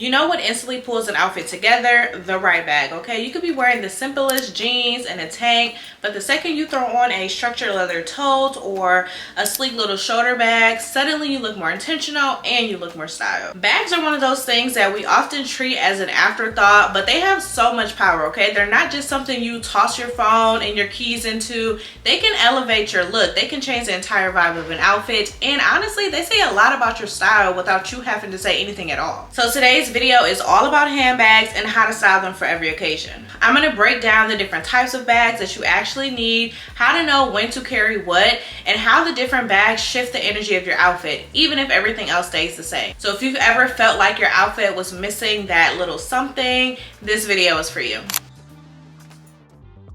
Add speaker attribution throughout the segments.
Speaker 1: You know what instantly pulls an outfit together? The right bag, okay? You could be wearing the simplest jeans and a tank, but the second you throw on a structured leather tote or a sleek little shoulder bag, suddenly you look more intentional and you look more styled. Bags are one of those things that we often treat as an afterthought, but they have so much power, okay? They're not just something you toss your phone and your keys into. They can elevate your look. They can change the entire vibe of an outfit, and honestly, they say a lot about your style without you having to say anything at all. So today's video is all about handbags and how to style them for every occasion. I'm going to break down the different types of bags that you actually need, how to know when to carry what, and how the different bags shift the energy of your outfit, even if everything else stays the same. So if you've ever felt like your outfit was missing that little something, this video is for you.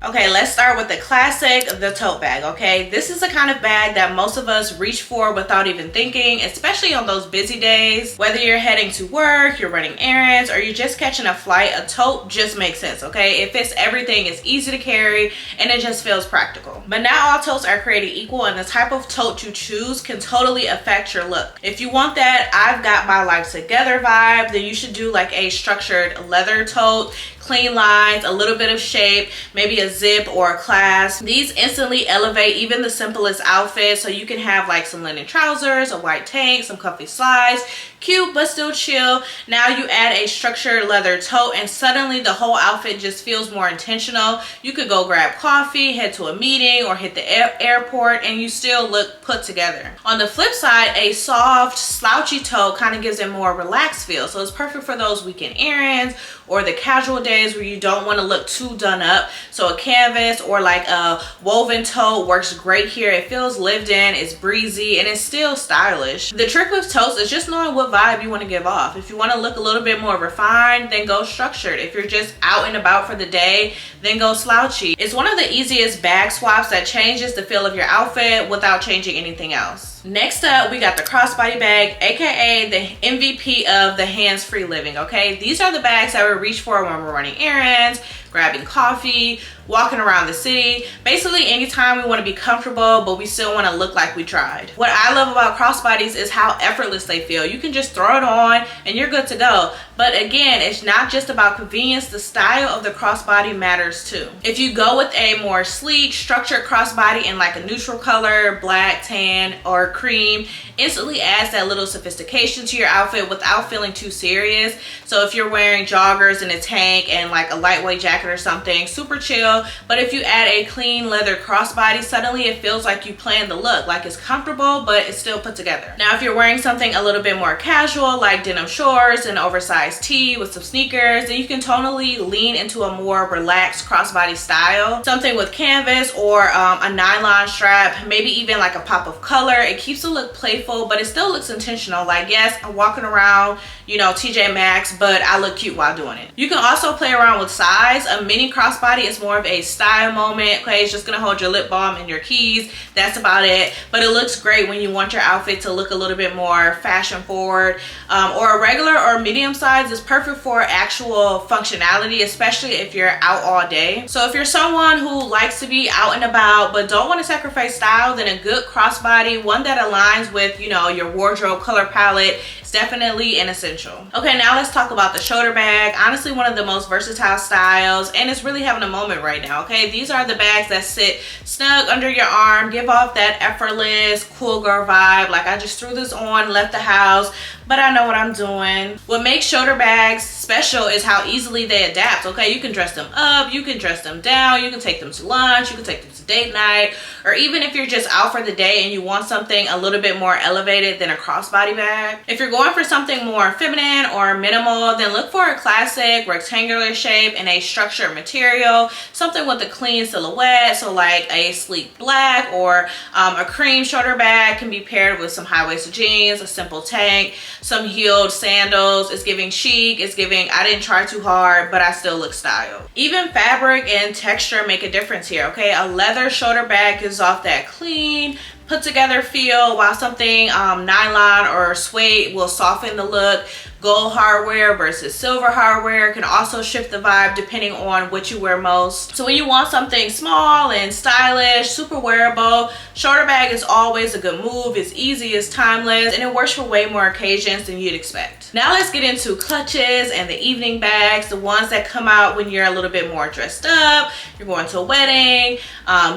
Speaker 1: Okay, let's start with the classic, the tote bag, okay? This is the kind of bag that most of us reach for without even thinking, especially on those busy days. Whether you're heading to work, you're running errands, or you're just catching a flight, a tote just makes sense, okay? It fits everything, it's easy to carry, and it just feels practical. But not all totes are created equal, and the type of tote you choose can totally affect your look. If you want that I've got my life together vibe, then you should do like a structured leather tote, clean lines, a little bit of shape, maybe a zip or a clasp. These instantly elevate even the simplest outfit, so you can have like some linen trousers, a white tank, some comfy slides, cute but still chill. Now you add a structured leather tote and suddenly the whole outfit just feels more intentional. You could go grab coffee, head to a meeting, or hit the airport, and you still look put together. On the flip side, a soft slouchy tote kind of gives it more relaxed feel, so it's perfect for those weekend errands or the casual days where you don't want to look too done up. So a canvas or like a woven tote works great here. It feels lived in, it's breezy, and it's still stylish. The trick with totes is just knowing what vibe you want to give off. If you want to look a little bit more refined, then go structured. If you're just out and about for the day, then go slouchy. It's one of the easiest bag swaps that changes the feel of your outfit without changing anything else. Next up, we got the crossbody bag, aka the MVP of the hands-free living, okay? These are the bags that we reach for when we're running errands, grabbing coffee, walking around the city. Basically anytime we want to be comfortable but we still want to look like we tried. What I love about crossbodies is how effortless they feel. You can just throw it on and you're good to go. But again, it's not just about convenience. The style of the crossbody matters too. If you go with a more sleek, structured crossbody in like a neutral color, black, tan, or cream, instantly adds that little sophistication to your outfit without feeling too serious. So if you're wearing joggers and a tank and like a lightweight jacket or something, super chill. But if you add a clean leather crossbody, suddenly it feels like you planned the look, like it's comfortable but it's still put together. Now if you're wearing something a little bit more casual like denim shorts and oversized tee with some sneakers, then you can totally lean into a more relaxed crossbody style. Something with canvas or a nylon strap, maybe even like a pop of color. It keeps the look playful but it still looks intentional. Like, yes, I'm walking around, you know, TJ Maxx, but I look cute while doing it. You can also play around with size. A mini crossbody is more of a style moment, okay? It's just gonna hold your lip balm and your keys. That's about it. But it looks great when you want your outfit to look a little bit more fashion forward. Or a regular or medium size is perfect for actual functionality, especially if you're out all day. So if you're someone who likes to be out and about but don't want to sacrifice style, then a good crossbody, one that aligns with, you know, your wardrobe color palette, is definitely an essential. Okay, now let's talk about the shoulder bag. Honestly, one of the most versatile styles, and it's really having a moment right now, okay? These are the bags that sit snug under your arm, give off that effortless, cool girl vibe. Like, I just threw this on, left the house, but I know what I'm doing. What makes shoulder bags special is how easily they adapt, okay? You can dress them up, you can dress them down, you can take them to lunch, you can take them to date night, or even if you're just out for the day and you want something a little bit more elevated than a crossbody bag. If you're going for something more feminine or minimal, then look for a classic rectangular shape and a structured material, something with a clean silhouette. So like a sleek black or a cream shoulder bag can be paired with some high-waisted jeans, a simple tank, some heeled sandals. It's giving chic, it's giving I didn't try too hard but I still look styled. Even fabric and texture make a difference here, okay? A leather shoulder bag gives off that clean, put together feel, while something nylon or suede will soften the look. gold hardware versus silver hardware can also shift the vibe depending on what you wear most. So when you want something small and stylish, super wearable, shoulder bag is always a good move. It's easy, it's timeless, and it works for way more occasions than you'd expect. Now let's get into clutches and the evening bags, the ones that come out when you're a little bit more dressed up, you're going to a wedding,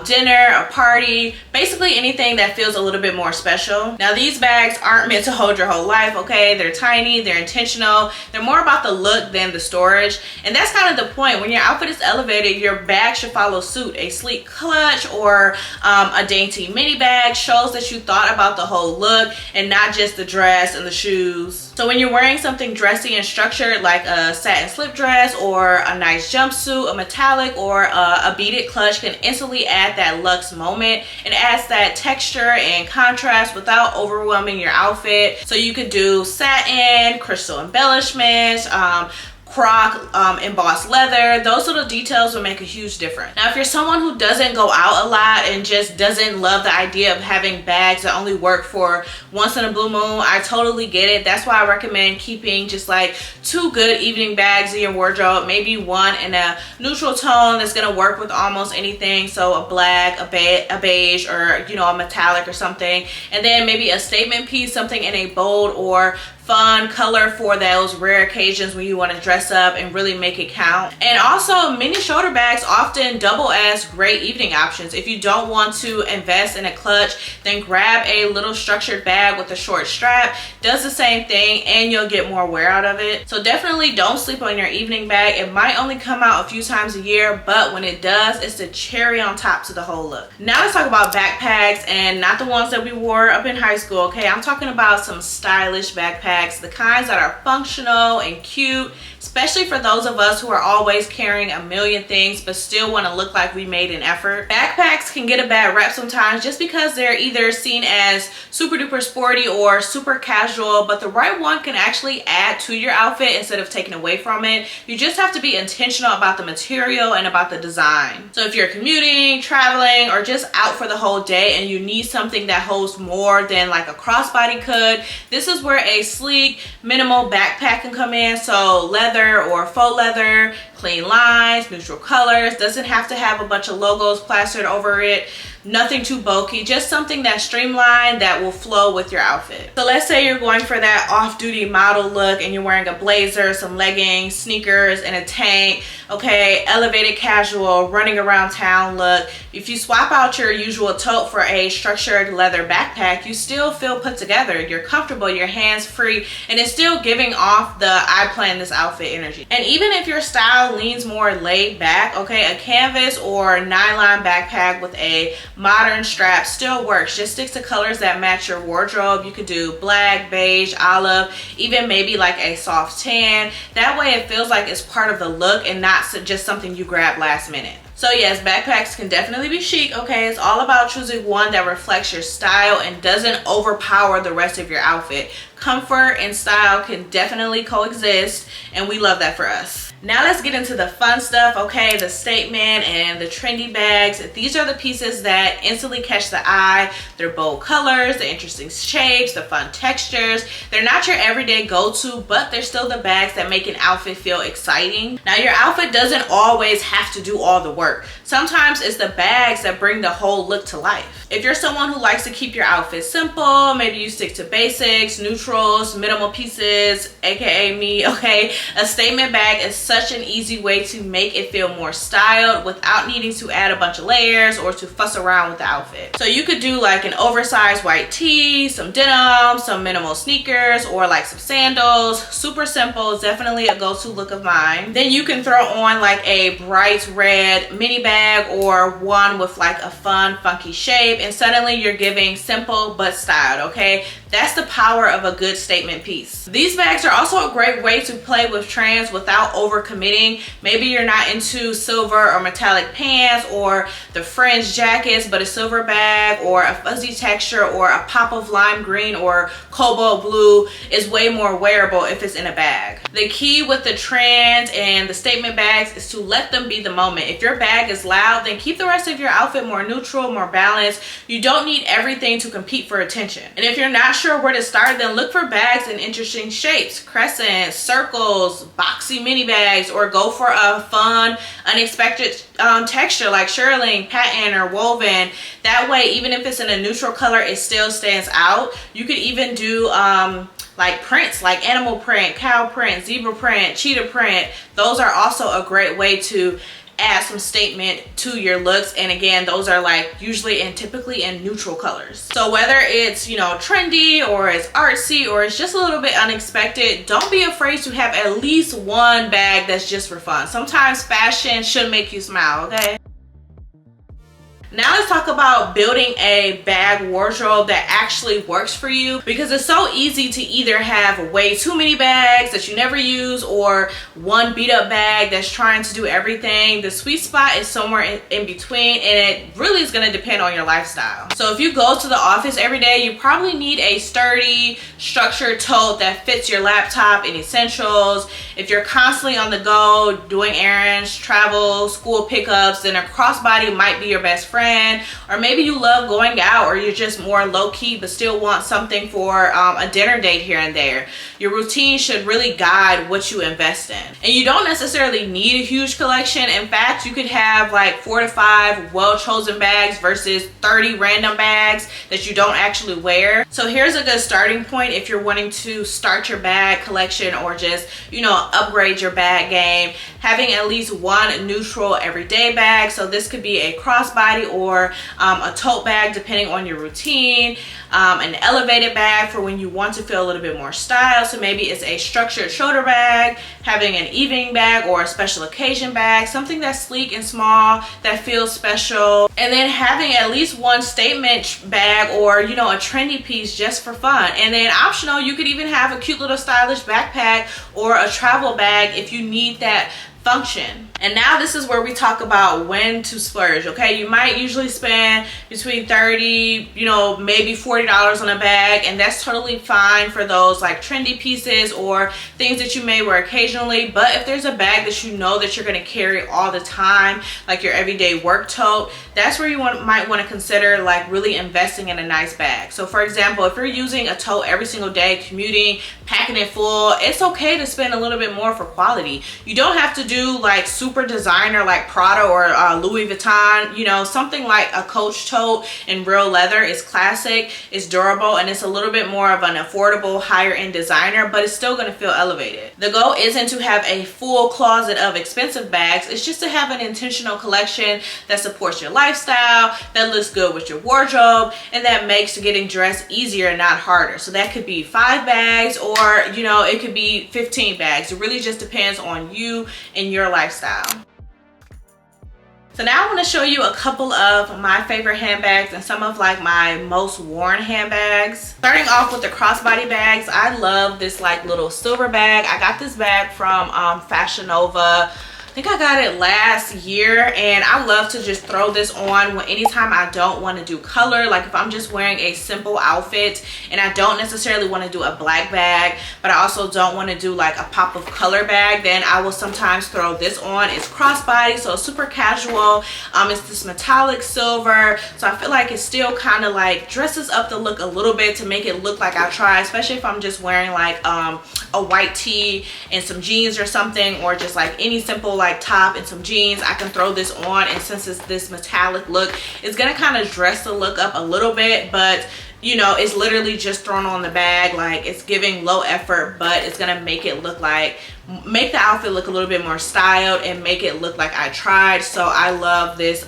Speaker 1: dinner, a party, basically anything that feels a little bit more special. Now these bags aren't meant to hold your whole life, okay? They're tiny, they're intentional, they're more about the look than the storage, and that's kind of the point. When your outfit is elevated, your bag should follow suit. A sleek clutch or a dainty mini bag shows that you thought about the whole look and not just the dress and the shoes. So when you're wearing something dressy and structured like a satin slip dress or a nice jumpsuit, a metallic or a beaded clutch can instantly add that luxe moment. It adds that texture and contrast without overwhelming your outfit. So you could do satin, crystal embellishments, croc, embossed leather. Those little details will make a huge difference. Now if you're someone who doesn't go out a lot and just doesn't love the idea of having bags that only work for once in a blue moon, I totally get it. That's why I recommend keeping just like 2 good evening bags in your wardrobe, maybe one in a neutral tone that's gonna work with almost anything, so a black, a beige, or you know, a metallic or something, and then maybe a statement piece, something in a bold or fun color for those rare occasions when you want to dress up and really make it count. And also mini shoulder bags often double as great evening options. If you don't want to invest in a clutch, then grab a little structured bag with a short strap. Does the same thing and you'll get more wear out of it. So definitely don't sleep on your evening bag. It might only come out a few times a year, but when it does, it's the cherry on top to the whole look. Now let's talk about backpacks, and not the ones that we wore up in high school, okay? I'm talking about some stylish backpacks, the kinds that are functional and cute, especially for those of us who are always carrying a million things but still want to look like we made an effort. Backpacks can get a bad rep sometimes just because they're either seen as super duper sporty or super casual, but the right one can actually add to your outfit instead of taking away from it. You just have to be intentional about the material and about the design. So if you're commuting, traveling, or just out for the whole day and you need something that holds more than like a crossbody could, this is where a sleek, minimal backpack can come in. So leather or faux leather, clean lines, neutral colors, doesn't have to have a bunch of logos plastered over it, nothing too bulky, just something that's streamlined that will flow with your outfit. So let's say you're going for that off-duty model look and you're wearing a blazer, some leggings, sneakers, and a tank, okay, elevated casual, running around town look. If you swap out your usual tote for a structured leather backpack, you still feel put together, you're comfortable, your hands free, and it's still giving off the I planned this outfit energy. And even if your style leans more laid back, okay, a canvas or nylon backpack with a modern strap still works. Just stick to colors that match your wardrobe. You could do black, beige, olive, even maybe like a soft tan. That way it feels like it's part of the look and not just something you grab last minute. So yes, backpacks can definitely be chic, okay? It's all about choosing one that reflects your style and doesn't overpower the rest of your outfit. Comfort and style can definitely coexist, and we love that for us. Now let's get into the fun stuff, okay? The statement and the trendy bags. These are the pieces that instantly catch the eye. They're bold colors, the interesting shapes, the fun textures. They're not your everyday go-to, but they're still the bags that make an outfit feel exciting. Now your outfit doesn't always have to do all the work. Sometimes it's the bags that bring the whole look to life. If you're someone who likes to keep your outfit simple, maybe you stick to basics, neutrals, minimal pieces, aka me, okay? A statement bag is such an easy way to make it feel more styled without needing to add a bunch of layers or to fuss around with the outfit. So you could do like an oversized white tee, some denim, some minimal sneakers, or like some sandals. Super simple, definitely a go-to look of mine. Then you can throw on like a bright red mini bag or one with like a fun funky shape, and suddenly you're giving simple but styled, okay? That's the power of a good statement piece. These bags are also a great way to play with trends without overcommitting. Maybe you're not into silver or metallic pants or the fringe jackets, but a silver bag or a fuzzy texture or a pop of lime green or cobalt blue is way more wearable if it's in a bag. The key with the trends and the statement bags is to let them be the moment. If your bag is loud, then keep the rest of your outfit more neutral, more balanced. You don't need everything to compete for attention. And if you're not sure where to start, then look for bags in interesting shapes, crescents, circles, boxy mini bags, or go for a fun, unexpected texture like shearling, pattern, or woven. That way, even if it's in a neutral color, it still stands out. You could even do like prints, like animal print, cow print, zebra print, cheetah print. Those are also a great way to add some statement to your looks. And again, those are like usually and typically in neutral colors. So whether it's, you know, trendy or it's artsy or it's just a little bit unexpected, don't be afraid to have at least one bag that's just for fun. Sometimes fashion should make you smile, okay? Now let's talk about building a bag wardrobe that actually works for you, because it's so easy to either have way too many bags that you never use or one beat up bag that's trying to do everything. The sweet spot is somewhere in between, and it really is going to depend on your lifestyle. So if you go to the office every day, you probably need a sturdy, structured tote that fits your laptop and essentials. If you're constantly on the go, doing errands, travel, school pickups, then a crossbody might be your best friend. Or maybe you love going out, or you're just more low-key but still want something for a dinner date here and there. Your routine should really guide what you invest in. And you don't necessarily need a huge collection. In fact, you could have like 4 to 5 well-chosen bags versus 30 random bags that you don't actually wear. So here's a good starting point if you're wanting to start your bag collection or just, you know, upgrade your bag game. Having at least one neutral everyday bag. So this could be a crossbody or a tote bag depending on your routine, an elevated bag for when you want to feel a little bit more style. So maybe it's a structured shoulder bag, having an evening bag or a special occasion bag, something that's sleek and small that feels special. And then having at least one statement bag or, you know, a trendy piece just for fun. And then optional, you could even have a cute little stylish backpack or a travel bag if you need that function. And now this is where we talk about when to splurge, okay? You might usually spend between $30, you know, maybe $40 on a bag, and that's totally fine for those like trendy pieces or things that you may wear occasionally. But if there's a bag that you know that you're gonna carry all the time, like your everyday work tote, that's where you might want to consider like really investing in a nice bag. So for example, if you're using a tote every single day, commuting, packing it full, it's okay to spend a little bit more for quality. You don't have to do like super designer like Prada or Louis Vuitton. You know, something like a Coach tote in real leather is classic, it's durable, and it's a little bit more of an affordable, higher end designer, but it's still going to feel elevated. The goal isn't to have a full closet of expensive bags. It's just to have an intentional collection that supports your lifestyle, that looks good with your wardrobe, and that makes getting dressed easier and not harder. So that could be 5 bags, or, you know, it could be 15 bags. It really just depends on you and your lifestyle. So now I want to show you a couple of my favorite handbags and some of like my most worn handbags. Starting off with the crossbody bags, I love this like little silver bag. I got this bag from Fashion Nova. I think I got it last year, and I love to just throw this on anytime I don't want to do color. Like if I'm just wearing a simple outfit and I don't necessarily want to do a black bag, but I also don't want to do like a pop of color bag, then I will sometimes throw this on. It's crossbody, so it's super casual. It's this metallic silver, so I feel like it still kind of like dresses up the look a little bit to make it look like I tried, especially if I'm just wearing like a white tee and some jeans or something, or just like any simple like top and some jeans. I can throw this on, and since it's this metallic look, it's gonna kind of dress the look up a little bit, but you know, it's literally just thrown on the bag. Like it's giving low effort, but it's gonna make it look like, make the outfit look a little bit more styled and make it look like I tried. So I love this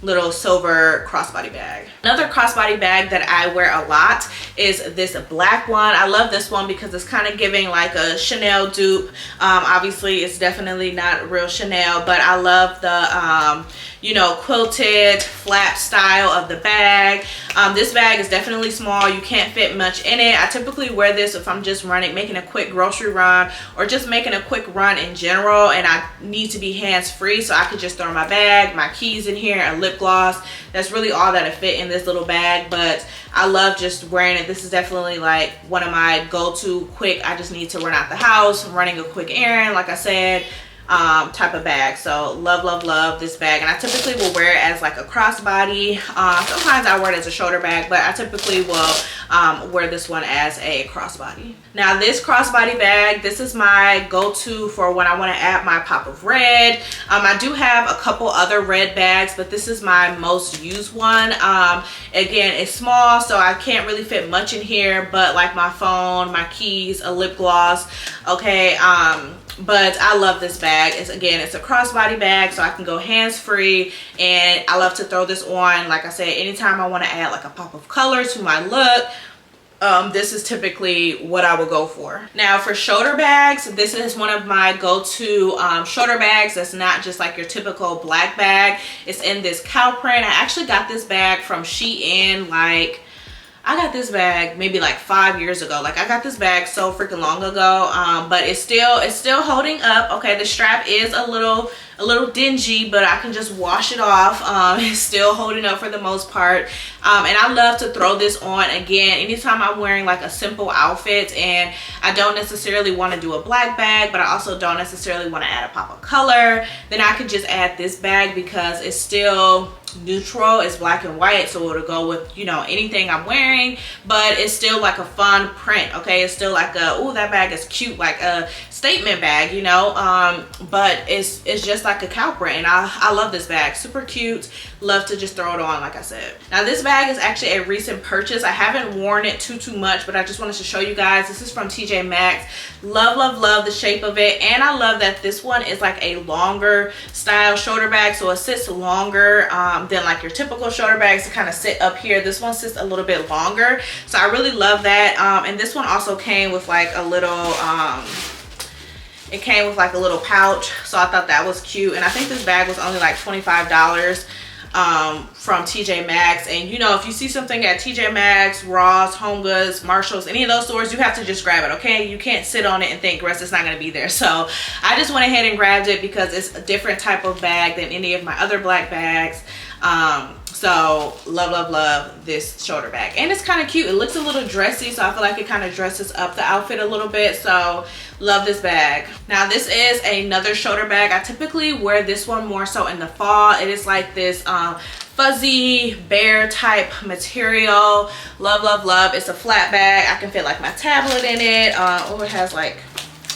Speaker 1: little silver crossbody bag. Another crossbody bag that I wear a lot is this black one. I love this one because it's kind of giving like a Chanel dupe. Obviously it's definitely not real Chanel, but I love the you know, quilted flap style of the bag. This bag is definitely small. You can't fit much in it. I typically wear this if I'm just making a quick grocery run, or just making a quick run in general, and I need to be hands-free, so I could just throw my bag, my keys in here, a lip gloss. That's really all that I fit in this little bag, but I love just wearing it. This is definitely like one of my go-to quick, I just need to run out the house, I'm running a quick errand, like I said, type of bag. So love this bag, and I typically will wear it as like a crossbody. Sometimes I wear it as a shoulder bag, but I typically will wear this one as a crossbody. Now this crossbody bag, this is my go-to for when I want to add my pop of red. I do have a couple other red bags, but this is my most used one. Again, it's small, so I can't really fit much in here, but like my phone, my keys, a lip gloss, okay. But I love this bag. It's a crossbody bag, so I can go hands-free, and I love to throw this on, like I said, anytime I want to add like a pop of color to my look. This is typically what I would go for. Now for shoulder bags, this is one of my go-to shoulder bags that's not just like your typical black bag. It's in this cow print. I actually got this bag from Shein. Like, I got this bag maybe like 5 years ago. Like, I got this bag so freaking long ago, but it's still holding up. Okay, the strap is a little dingy, but I can just wash it off. It's still holding up for the most part, and I love to throw this on again anytime I'm wearing like a simple outfit and I don't necessarily want to do a black bag, but I also don't necessarily want to add a pop of color. Then I could just add this bag because it's still neutral, it's black and white, so it'll go with, you know, anything I'm wearing, but it's still like a fun print. Okay, it's still like a, oh, that bag is cute, like a statement bag, you know, but it's just like a cow print, and I love this bag. Super cute. Love to just throw it on, like I said. Now this bag is actually a recent purchase. I haven't worn it too much, but I just wanted to show you guys. This is from TJ Maxx. Love the shape of it, and I love that this one is like a longer style shoulder bag, so it sits longer than like your typical shoulder bags to kind of sit up here. This one sits a little bit longer, so I really love that. And this one also came with like a little it came with like a little pouch, so I thought that was cute. And I think this bag was only like $25 from TJ Maxx. And you know, if you see something at TJ Maxx, Ross, Home Goods, Marshalls, any of those stores, you have to just grab it. Okay, you can't sit on it and think rest it's not going to be there. So I just went ahead and grabbed it because it's a different type of bag than any of my other black bags. So love this shoulder bag, and it's kind of cute. It looks a little dressy, so I feel like it kind of dresses up the outfit a little bit. So love this bag. Now this is another shoulder bag. I typically wear this one more so in the fall. It is like this fuzzy bear type material. Love. It's a flat bag. I can fit like my tablet in it. Oh, it has like,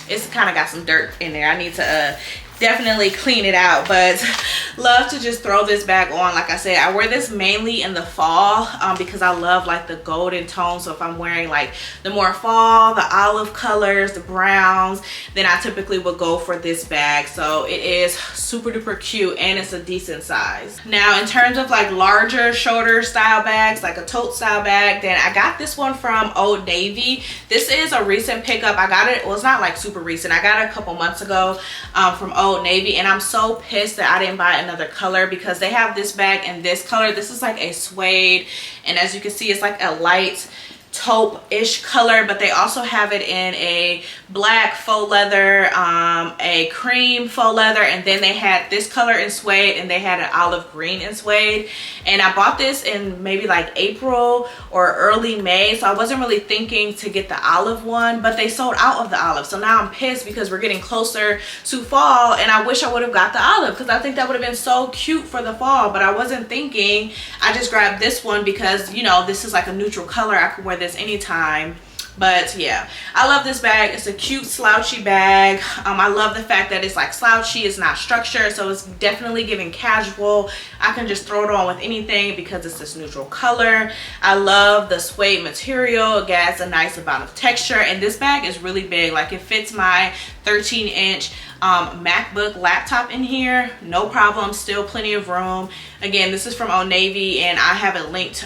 Speaker 1: it's kind of got some dirt in there. I need to definitely clean it out, but love to just throw this bag on. Like I said, I wear this mainly in the fall because I love like the golden tone. So if I'm wearing like the more fall, the olive colors, the browns, then I typically would go for this bag. So it is super duper cute, and it's a decent size. Now in terms of like larger shoulder style bags, like a tote style bag, then I got this one from Old Navy. This is a recent pickup. I got it, well, it's not like super recent. I got it a couple months ago from Old Navy, and I'm so pissed that I didn't buy another color because they have this bag in this color. This is like a suede, and as you can see, it's like a light taupe-ish color, but they also have it in a black faux leather, a cream faux leather, and then they had this color in suede, and they had an olive green in suede. And I bought this in maybe like April or early May, so I wasn't really thinking to get the olive one, but they sold out of the olive. So now I'm pissed because we're getting closer to fall, and I wish I would have got the olive because I think that would have been so cute for the fall, but I wasn't thinking. I just grabbed this one because, you know, this is like a neutral color. I could wear this anytime. But yeah, I love this bag. It's a cute slouchy bag. I love the fact that it's like slouchy, it's not structured, so it's definitely giving casual. I can just throw it on with anything because it's this neutral color. I love the suede material. It adds a nice amount of texture, and this bag is really big. Like, it fits my 13-inch MacBook laptop in here, no problem. Still plenty of room. Again, this is from Old Navy, and I have it linked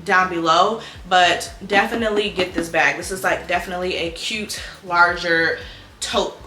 Speaker 1: down below, but definitely get this bag. This is like definitely a cute larger tote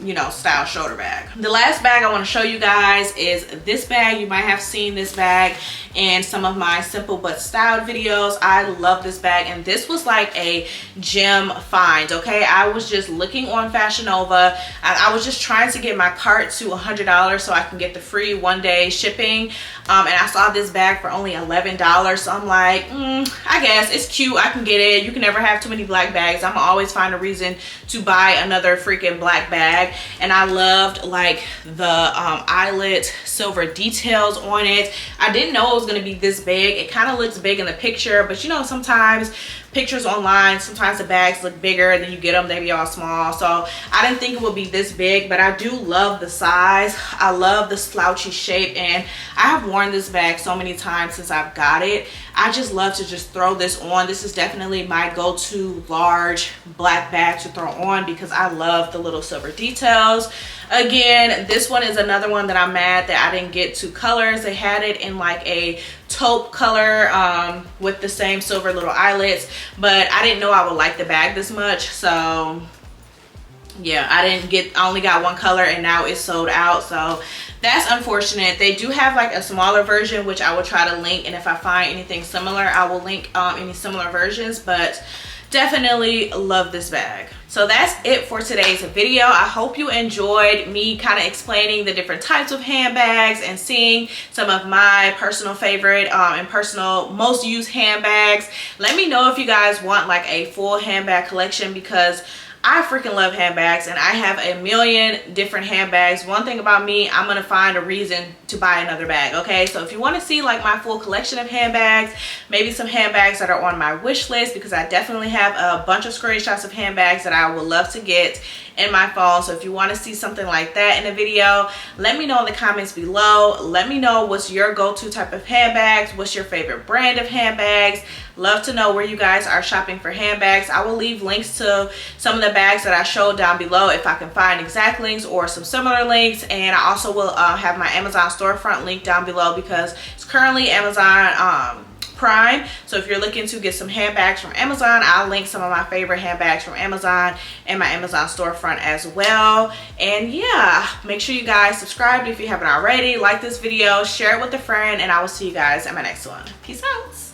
Speaker 1: you know, style shoulder bag. The last bag I want to show you guys is this bag. You might have seen this bag in some of my simple but styled videos. I love this bag, and this was like a gem find. Okay, I was just looking on Fashion Nova. I was just trying to get my cart to $100 so I can get the free one-day shipping, and I saw this bag for only $11. So I'm like, I guess it's cute, I can get it. You can never have too many black bags. I'm always find a reason to buy another freaking freaking black bag, and I loved like the eyelet silver details on it. I didn't know it was going to be this big. It kind of looks big in the picture, but you know, sometimes pictures online, sometimes the bags look bigger and then you get them, they be all small. So I didn't think it would be this big, but I do love the size. I love the slouchy shape, and I have worn this bag so many times since I've got it. I just love to just throw this on. This is definitely my go-to large black bag to throw on because I love the little silver details. Again, this one is another one that I'm mad that I didn't get two colors. They had it in like a taupe color with the same silver little eyelets, but I didn't know I would like the bag this much. So yeah, I only got one color and now it's sold out. So that's unfortunate. They do have like a smaller version, which I will try to link, and if I find anything similar, I will link any similar versions, but definitely love this bag. So that's it for today's video. I hope you enjoyed me kind of explaining the different types of handbags and seeing some of my personal favorite and personal most used handbags. Let me know if you guys want like a full handbag collection, because I freaking love handbags and I have a million different handbags. One thing about me, I'm gonna find a reason to buy another bag, okay? So if you want to see like my full collection of handbags, maybe some handbags that are on my wish list, because I definitely have a bunch of screenshots of handbags that I would love to get in my phone. So if you want to see something like that in a video, let me know in the comments below. Let me know what's your go-to type of handbags, what's your favorite brand of handbags. Love to know where you guys are shopping for handbags. I will leave links to some of the bags that I showed down below if I can find exact links or some similar links, and I also will have my Amazon storefront link down below because it's currently Amazon Prime. So if you're looking to get some handbags from Amazon, I'll link some of my favorite handbags from Amazon and my Amazon storefront as well. And yeah, make sure you guys subscribe if you haven't already, like this video, share it with a friend, and I will see you guys in my next one. Peace out.